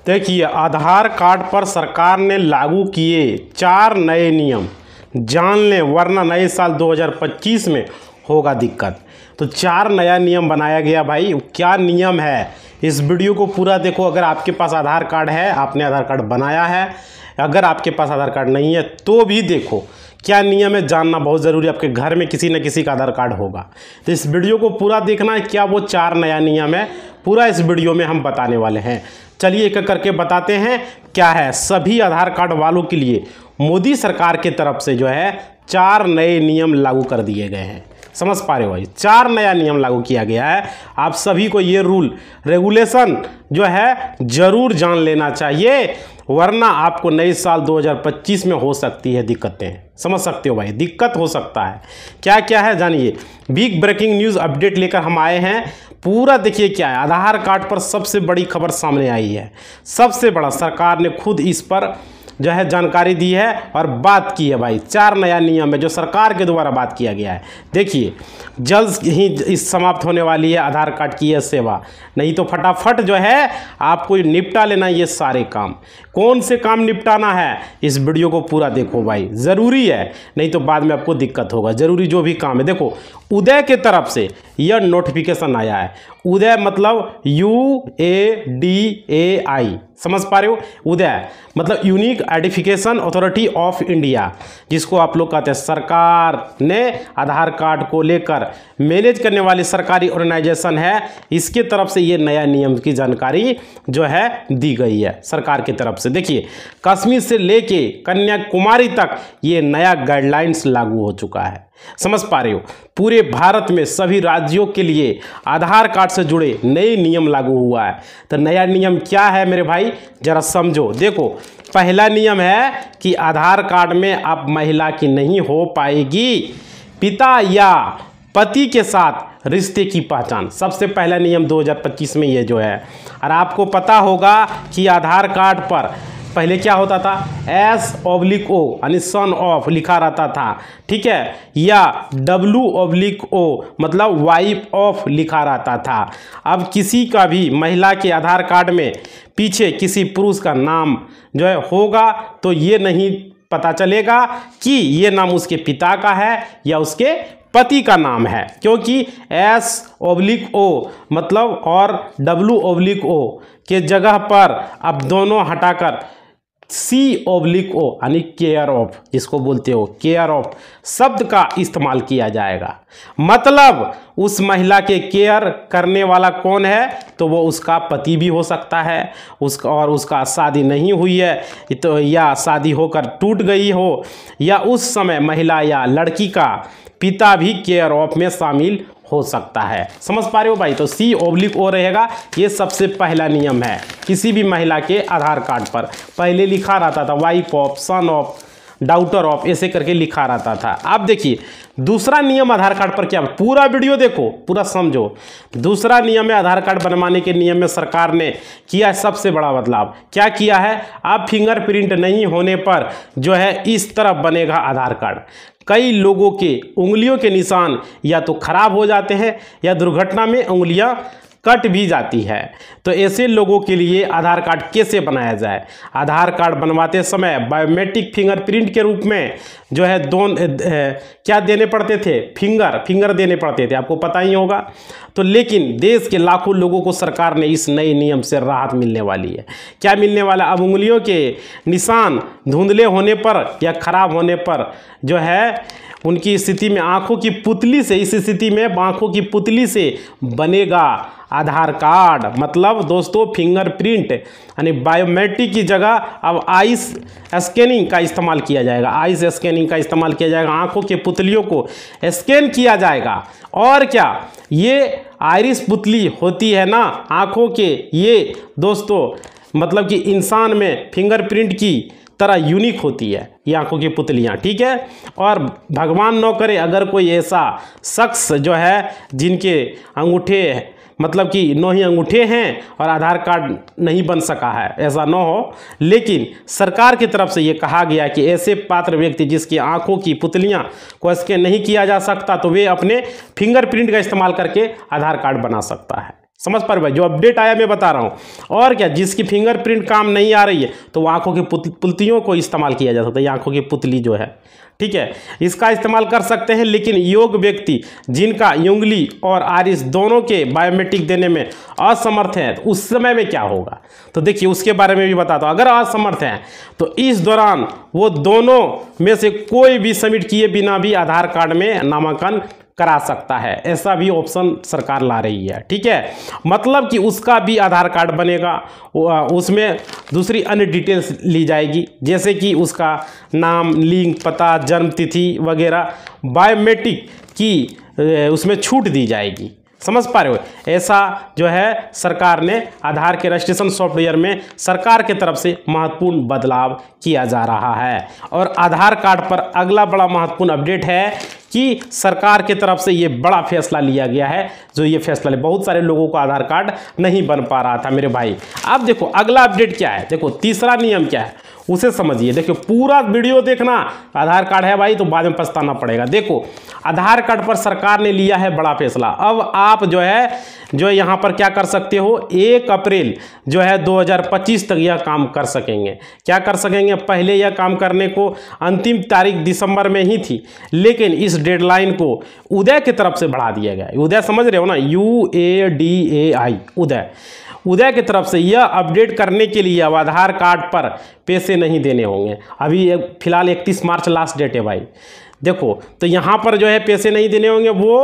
देखिए, आधार कार्ड पर सरकार ने लागू किए 4 नए नियम, जान लें वरना नए साल 2025 में होगा दिक्कत। तो 4 नया नियम बनाया गया भाई। क्या नियम है, इस वीडियो को पूरा देखो। अगर आपके पास आधार कार्ड है, आपने आधार कार्ड बनाया है, अगर आपके पास आधार कार्ड नहीं है तो भी देखो क्या नियम है, जानना बहुत ज़रूरी है। आपके घर में किसी न किसी का आधार कार्ड होगा, तो इस वीडियो को पूरा देखना है। क्या वो 4 नया नियम है, पूरा इस वीडियो में हम बताने वाले हैं। चलिए एक एक करके बताते हैं क्या है। सभी आधार कार्ड वालों के लिए मोदी सरकार की तरफ से जो है 4 नए नियम लागू कर दिए गए हैं। समझ पा रहे हो भाई, 4 नया नियम लागू किया गया है। आप सभी को ये रूल रेगुलेशन जो है ज़रूर जान लेना चाहिए, वरना आपको नए साल 2025 में हो सकती है दिक्कतें। समझ सकते हो भाई, दिक्कत हो सकता है। क्या क्या है जानिए। बिग ब्रेकिंग न्यूज़ अपडेट लेकर हम आए हैं, पूरा देखिए क्या है। आधार कार्ड पर सबसे बड़ी खबर सामने आई है, सबसे बड़ा। सरकार ने खुद इस पर जो है जानकारी दी है और बात की है भाई। 4 नया नियम है जो सरकार के द्वारा बात किया गया है। देखिए, जल्द ही इस समाप्त होने वाली है आधार कार्ड की यह सेवा। नहीं तो फटाफट जो है आपको निपटा लेना ये सारे काम। कौन से काम निपटाना है, इस वीडियो को पूरा देखो भाई, ज़रूरी है, नहीं तो बाद में आपको दिक्कत होगा। ज़रूरी जो भी काम है, देखो उदय के तरफ से यह नोटिफिकेशन आया है। उदय मतलब UADAI, समझ पा रहे हो। उदय मतलब unique identification authority of India, जिसको आप लोग कहते हैं। सरकार ने आधार कार्ड को लेकर मैनेज करने वाली सरकारी ऑर्गेनाइजेशन है, इसके तरफ से ये नया नियम की जानकारी जो है दी गई है सरकार की तरफ से। देखिए, कश्मीर से लेके कन्याकुमारी तक ये नया गाइडलाइंस लागू हो चुका है। समझ पा रहे हो, पूरे भारत में सभी राज्यों के लिए आधार कार्ड से जुड़े नए नियम लागू हुआ है। तो नया नियम क्या है मेरे भाई, जरा समझो। देखो, पहला नियम है कि आधार कार्ड में अब महिला की नहीं हो पाएगी पिता या पति के साथ रिश्ते की पहचान। सबसे पहला नियम 2025 में ये जो है। और आपको पता होगा कि आधार कार्ड पर पहले क्या होता था, S/O यानी सन ऑफ लिखा रहता था, ठीक है, या W/O मतलब वाइफ ऑफ लिखा रहता था। अब किसी का भी महिला के आधार कार्ड में पीछे किसी पुरुष का नाम जो है होगा तो ये नहीं पता चलेगा कि ये नाम उसके पिता का है या उसके पति का नाम है, क्योंकि S/O मतलब और W/O के जगह पर अब दोनों हटाकर C/O यानी केयर ऑफ, जिसको बोलते हो केयर ऑफ शब्द का इस्तेमाल किया जाएगा। मतलब उस महिला के केयर करने वाला कौन है, तो वो उसका पति भी हो सकता है, उसका और उसका शादी नहीं हुई है तो, या शादी होकर टूट गई हो, या उस समय महिला या लड़की का पिता भी केयर ऑफ में शामिल हो सकता है। समझ पा रहे हो भाई। तो C/O रहेगा, ये सबसे पहला नियम है। किसी भी महिला के आधार कार्ड पर पहले लिखा रहता था wife of, son of, daughter of, ऐसे करके लिखा रहता था। अब देखिए दूसरा नियम आधार कार्ड पर क्या, पूरा वीडियो देखो, पूरा समझो। दूसरा नियम है आधार कार्ड बनवाने के नियम में सरकार ने किया सबसे बड़ा बदलाव। क्या किया है, अब फिंगरप्रिंट नहीं होने पर जो है इस तरह बनेगा आधार कार्ड। कई लोगों के उंगलियों के निशान या तो खराब हो जाते हैं या दुर्घटना में उंगलियां कट भी जाती है। तो ऐसे लोगों के लिए आधार कार्ड कैसे बनाया जाए। आधार कार्ड बनवाते समय बायोमेट्रिक फिंगरप्रिंट के रूप में जो है क्या देने पड़ते थे, फिंगर देने पड़ते थे, आपको पता ही होगा। तो लेकिन देश के लाखों लोगों को सरकार ने इस नए नियम से राहत मिलने वाली है। क्या मिलने वाला, अब उंगलियों के निशान धुंधले होने पर या खराब होने पर जो है उनकी स्थिति में आंखों की पुतली से, इस स्थिति में आंखों की पुतली से बनेगा आधार कार्ड। मतलब दोस्तों फिंगरप्रिंट यानी बायोमेट्रिक की जगह अब आइस स्कैनिंग का इस्तेमाल किया जाएगा। आइस स्कैनिंग का इस्तेमाल किया जाएगा, आंखों के पुतलियों को स्कैन किया जाएगा। और क्या, ये आइरिस पुतली होती है ना आंखों के, ये दोस्तों मतलब कि इंसान में फिंगरप्रिंट की तरह यूनिक होती है ये आंखों की पुतलियाँ, ठीक है। और भगवान न करे अगर कोई ऐसा शख्स जो है जिनके अंगूठे मतलब कि 9 ही अंगूठे हैं और आधार कार्ड नहीं बन सका है, ऐसा न हो। लेकिन सरकार की तरफ से ये कहा गया कि ऐसे पात्र व्यक्ति जिसकी आंखों की पुतलियां को स्कैन नहीं किया जा सकता तो वे अपने फिंगरप्रिंट का इस्तेमाल करके आधार कार्ड बना सकता है। समझ पा रहे भाई, जो अपडेट आया मैं बता रहा हूँ। और क्या, जिसकी फिंगरप्रिंट काम नहीं आ रही है तो वो आंखों की पुतलियों को इस्तेमाल किया जा सकता है, आंखों की पुतली जो है, ठीक है, इसका इस्तेमाल कर सकते हैं। लेकिन योग्य व्यक्ति जिनका उंगली और आरिस दोनों के बायोमेट्रिक देने में असमर्थ हैं, तो उस समय में क्या होगा, तो देखिए उसके बारे में भी बताता हूँ। अगर असमर्थ हैं तो इस दौरान वो दोनों में से कोई भी सबमिट किए बिना भी आधार कार्ड में नामांकन करा सकता है, ऐसा भी ऑप्शन सरकार ला रही है, ठीक है। मतलब कि उसका भी आधार कार्ड बनेगा, उसमें दूसरी अन्य डिटेल्स ली जाएगी, जैसे कि उसका नाम, लिंग, पता, जन्म तिथि वगैरह, बायोमेट्रिक की उसमें छूट दी जाएगी। समझ पा रहे हो, ऐसा जो है सरकार ने आधार के रजिस्ट्रेशन सॉफ्टवेयर में सरकार के तरफ से महत्वपूर्ण बदलाव किया जा रहा है। और आधार कार्ड पर अगला बड़ा महत्वपूर्ण अपडेट है कि सरकार के तरफ से ये बड़ा फैसला लिया गया है। जो ये फैसला बहुत सारे लोगों को आधार कार्ड नहीं बन पा रहा था मेरे भाई। अब देखो अगला अपडेट क्या है, देखो तीसरा नियम क्या है उसे समझिए। देखो पूरा वीडियो देखना, आधार कार्ड है भाई तो बाद में पछताना पड़ेगा। देखो आधार कार्ड पर सरकार ने लिया है बड़ा फैसला। अब आप जो यहाँ पर क्या कर सकते हो, 1 अप्रैल जो है 2025 तक यह काम कर सकेंगे। क्या कर सकेंगे, पहले यह काम करने को अंतिम तारीख दिसंबर में ही थी, लेकिन इस डेडलाइन को उदय की तरफ से बढ़ा दिया गया। उदय समझ रहे हो ना, UADAI, उदय की तरफ से यह अपडेट करने के लिए अब आधार कार्ड पर पैसे नहीं देने होंगे। अभी फिलहाल 31 मार्च लास्ट डेट है भाई। देखो तो यहाँ पर जो है पैसे नहीं देने होंगे, वो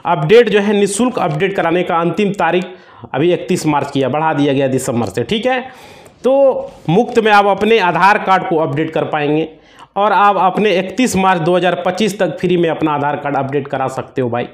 अपडेट जो है निःशुल्क अपडेट कराने का अंतिम तारीख अभी 31 मार्च की है, बढ़ा दिया गया दिसंबर से, ठीक है। तो मुफ्त में आप अपने आधार कार्ड को अपडेट कर पाएंगे और आप अपने 31 मार्च 2025 तक फ्री में अपना आधार कार्ड अपडेट करा सकते हो भाई।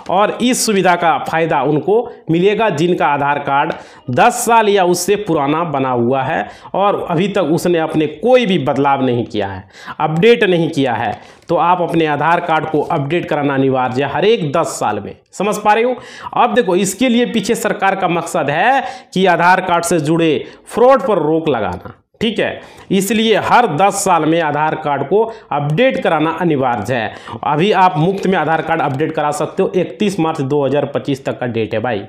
और इस सुविधा का फ़ायदा उनको मिलेगा जिनका आधार कार्ड 10 साल या उससे पुराना बना हुआ है और अभी तक उसने अपने कोई भी बदलाव नहीं किया है, अपडेट नहीं किया है। तो आप अपने आधार कार्ड को अपडेट कराना अनिवार्य है हर एक 10 साल में। समझ पा रहे हो। अब देखो इसके लिए पीछे सरकार का मकसद है कि आधार कार्ड से जुड़े फ्रॉड पर रोक लगाना, ठीक है। इसलिए हर 10 साल में आधार कार्ड को अपडेट कराना अनिवार्य है। अभी आप मुफ्त में आधार कार्ड अपडेट करा सकते हो, 31 मार्च 2025 तक का डेट है भाई।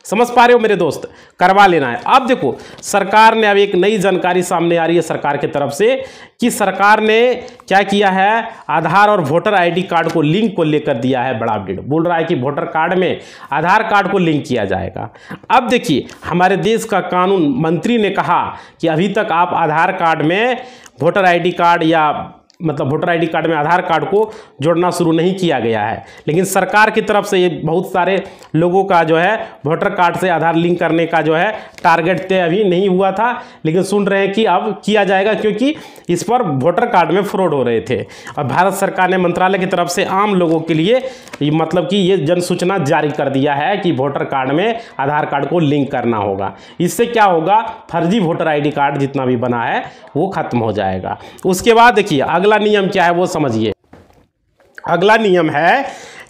समझ पा रहे हो मेरे दोस्त, करवा लेना है। अब देखो सरकार ने अब एक नई जानकारी सामने आ रही है सरकार की तरफ से कि सरकार ने क्या किया है, आधार और वोटर आईडी कार्ड को लिंक को लेकर दिया है बड़ा अपडेट। बोल रहा है कि वोटर कार्ड में आधार कार्ड को लिंक किया जाएगा। अब देखिए हमारे देश का कानून मंत्री ने कहा कि अभी तक आप आधार कार्ड में वोटर आईडी कार्ड या मतलब वोटर आईडी कार्ड में आधार कार्ड को जोड़ना शुरू नहीं किया गया है, लेकिन सरकार की तरफ से ये बहुत सारे लोगों का जो है वोटर कार्ड से आधार लिंक करने का जो है टारगेट तय अभी नहीं हुआ था, लेकिन सुन रहे हैं कि अब किया जाएगा क्योंकि इस पर वोटर कार्ड में फ्रॉड हो रहे थे। और भारत सरकार ने मंत्रालय की तरफ से आम लोगों के लिए मतलब कि ये जन सूचना जारी कर दिया है कि वोटर कार्ड में आधार कार्ड को लिंक करना होगा। इससे क्या होगा, फर्जी वोटर आईडी कार्ड जितना भी बना है वो खत्म हो जाएगा। उसके बाद देखिए अगला नियम क्या है वो समझिए। अगला नियम है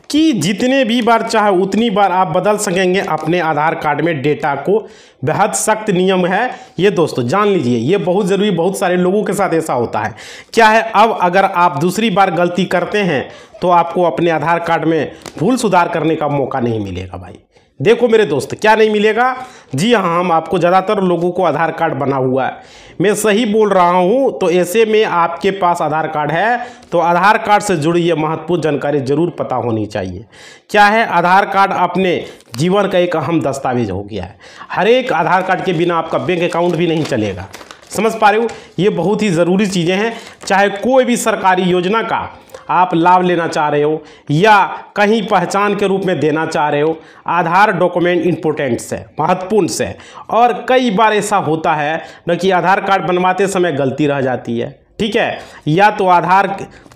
कि जितने भी बार चाहे उतनी बार आप बदल सकेंगे अपने आधार कार्ड में डेटा को। बेहद सख्त नियम है ये दोस्तों, जान लीजिए ये बहुत ज़रूरी, बहुत सारे लोगों के साथ ऐसा होता है। क्या है, अब अगर आप दूसरी बार गलती करते हैं तो आपको अपने आधार कार्ड में भूल सुधार करने का मौका नहीं मिलेगा भाई। देखो मेरे दोस्त, क्या नहीं मिलेगा, जी हाँ, हम आपको ज़्यादातर लोगों को आधार कार्ड बना हुआ है, मैं सही बोल रहा हूँ। तो ऐसे में आपके पास आधार कार्ड है तो आधार कार्ड से जुड़ी ये महत्वपूर्ण जानकारी जरूर पता होनी चाहिए। क्या है, आधार कार्ड अपने जीवन का एक अहम दस्तावेज हो गया है। हर एक आधार कार्ड के बिना आपका बैंक अकाउंट भी नहीं चलेगा। समझ पा रहे हो, ये बहुत ही ज़रूरी चीज़ें हैं। चाहे कोई भी सरकारी योजना का आप लाभ लेना चाह रहे हो या कहीं पहचान के रूप में देना चाह रहे हो, आधार डॉक्यूमेंट इंपॉर्टेंट से, महत्वपूर्ण से। और कई बार ऐसा होता है न कि आधार कार्ड बनवाते समय गलती रह जाती है, ठीक है, या तो आधार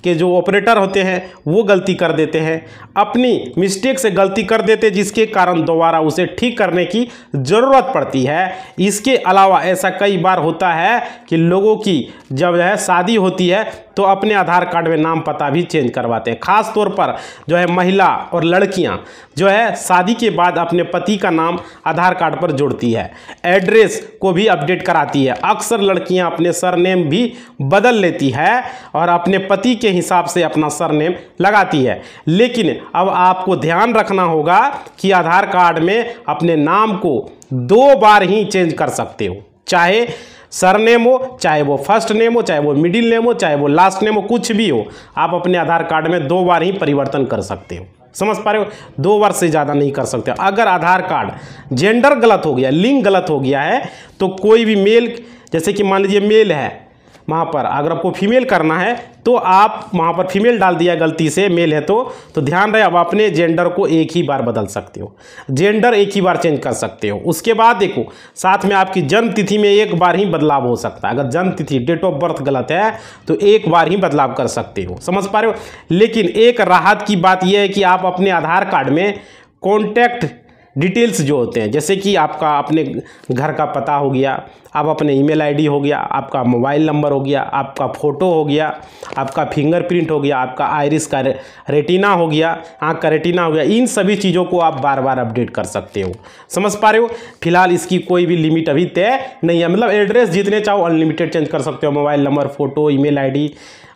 के जो ऑपरेटर होते हैं वो गलती कर देते हैं, अपनी मिस्टेक से गलती कर देते, जिसके कारण दोबारा उसे ठीक करने की ज़रूरत पड़ती है। इसके अलावा ऐसा कई बार होता है कि लोगों की जब है शादी होती है तो अपने आधार कार्ड में नाम पता भी चेंज करवाते हैं। ख़ास तौर पर जो है महिला और लड़कियां जो है शादी के बाद अपने पति का नाम आधार कार्ड पर जोड़ती है, एड्रेस को भी अपडेट कराती है। अक्सर लड़कियां अपने सरनेम भी बदल लेती है और अपने पति के उसके हिसाब से अपना सरनेम लगाती है। लेकिन अब आपको ध्यान रखना होगा कि आधार कार्ड में अपने नाम को 2 बार ही चेंज कर सकते हो, चाहे सरनेम हो, चाहे वो फर्स्ट नेम हो, चाहे वो मिडिल नेम हो, चाहे वो लास्ट नेम हो, कुछ भी हो, आप अपने आधार कार्ड में 2 बार ही परिवर्तन कर सकते हो। समझ पा रहे हो? 2 बार से ज़्यादा नहीं कर सकते। अगर आधार कार्ड जेंडर गलत हो गया, लिंग गलत हो गया है, तो कोई भी मेल, जैसे कि मान लीजिए मेल है, वहाँ पर अगर आपको फीमेल करना है तो आप वहाँ पर फीमेल डाल दिया गलती से, मेल है तो ध्यान रहे, आप अपने जेंडर को एक ही बार बदल सकते हो, जेंडर एक ही बार चेंज कर सकते हो। उसके बाद देखो, साथ में आपकी जन्म तिथि में एक बार ही बदलाव हो सकता है। अगर जन्म तिथि, डेट ऑफ बर्थ गलत है तो एक बार ही बदलाव कर सकते हो। समझ पा रहे हो? लेकिन एक राहत की बात यह है कि आप अपने आधार कार्ड में कॉन्टैक्ट डिटेल्स जो होते हैं, जैसे कि आपका अपने घर का पता हो गया, आप अपने ईमेल आईडी हो गया, आपका मोबाइल नंबर हो गया, आपका फ़ोटो हो गया, आपका फिंगरप्रिंट हो गया, आपका आइरिस का रेटिना हो गया, आँख का रेटिना हो गया, इन सभी चीज़ों को आप बार बार अपडेट कर सकते हो। समझ पा रहे हो? फिलहाल इसकी कोई भी लिमिट अभी तय नहीं है, मतलब एड्रेस जितने चाहो अनलिमिटेड चेंज कर सकते हो, mobile number, photo, email ID,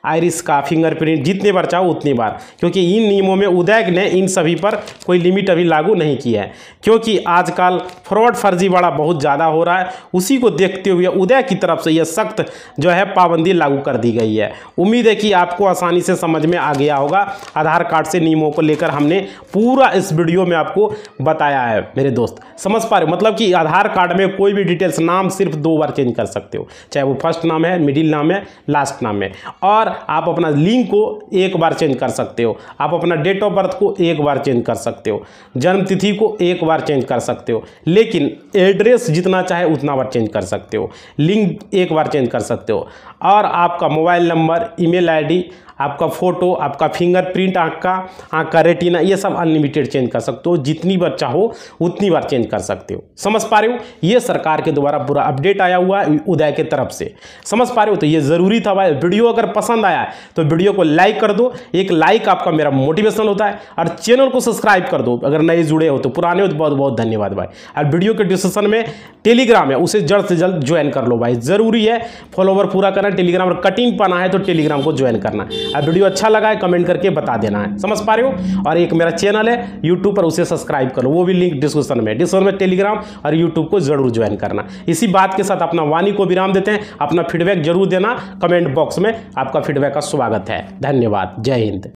iris का फिंगरप्रिंट, जितने बार चाहो उतनी बार, क्योंकि इन नियमों में उदय ने इन सभी पर कोई लिमिट अभी लागू नहीं किया है, क्योंकि आजकल फ्रॉड फर्जीवाड़ा बहुत ज़्यादा हो रहा है। उसी को देखते हुए उदय की तरफ से यह सख्त जो है पाबंदी लागू कर दी गई है। उम्मीद है कि आपको आसानी से समझ में आ गया होगा। आधार कार्ड से नियमों को लेकर हमने पूरा इस वीडियो में आपको बताया है मेरे दोस्त। समझ पा रहे हो? मतलब कि आधार कार्ड में कोई भी डिटेल्स, नाम सिर्फ 2 बार चेंज कर सकते हो, चाहे वो फर्स्ट नाम है, मिडिल नाम है, लास्ट नाम है, और आप अपना लिंग को 1 बार चेंज कर सकते हो, आप अपना डेट ऑफ बर्थ को 1 बार चेंज कर सकते हो, जन्म तिथि को 1 बार चेंज कर सकते हो, लेकिन एड्रेस जितना चाहे उतना बार चेंज कर सकते हो, लिंग 1 बार चेंज कर सकते हो, और आपका मोबाइल नंबर, ईमेल आईडी, आपका फ़ोटो, आपका फिंगरप्रिंट, आँख का रेटिना, ये सब अनलिमिटेड चेंज कर सकते हो, जितनी बार चाहो उतनी बार चेंज कर सकते हो। समझ पा रहे हो? ये सरकार के द्वारा पूरा अपडेट आया हुआ है उदय के तरफ से। समझ पा रहे हो? तो ये ज़रूरी था भाई। वीडियो अगर पसंद आया है तो वीडियो को लाइक कर दो, एक लाइक आपका मेरा मोटिवेशन होता है, और चैनल को सब्सक्राइब कर दो अगर नए जुड़े हो तो, पुराने हो तो बहुत बहुत धन्यवाद भाई। और वीडियो के डिस्क्रिप्शन में टेलीग्राम है, उसे जल्द से जल्द ज्वाइन कर लो भाई, ज़रूरी है, फॉलोवर पूरा करना टेलीग्राम, और कटिंग पाना है तो टेलीग्राम को ज्वाइन करना। अब वीडियो अच्छा लगा है कमेंट करके बता देना है। समझ पा रहे हो? और एक मेरा चैनल है यूट्यूब पर, उसे सब्सक्राइब करो, वो भी लिंक डिस्क्रिप्शन में टेलीग्राम और यूट्यूब को जरूर ज्वाइन करना। इसी बात के साथ अपना वाणी को विराम देते हैं। अपना फीडबैक जरूर देना कमेंट बॉक्स में, आपका फीडबैक का स्वागत है। धन्यवाद। जय हिंद।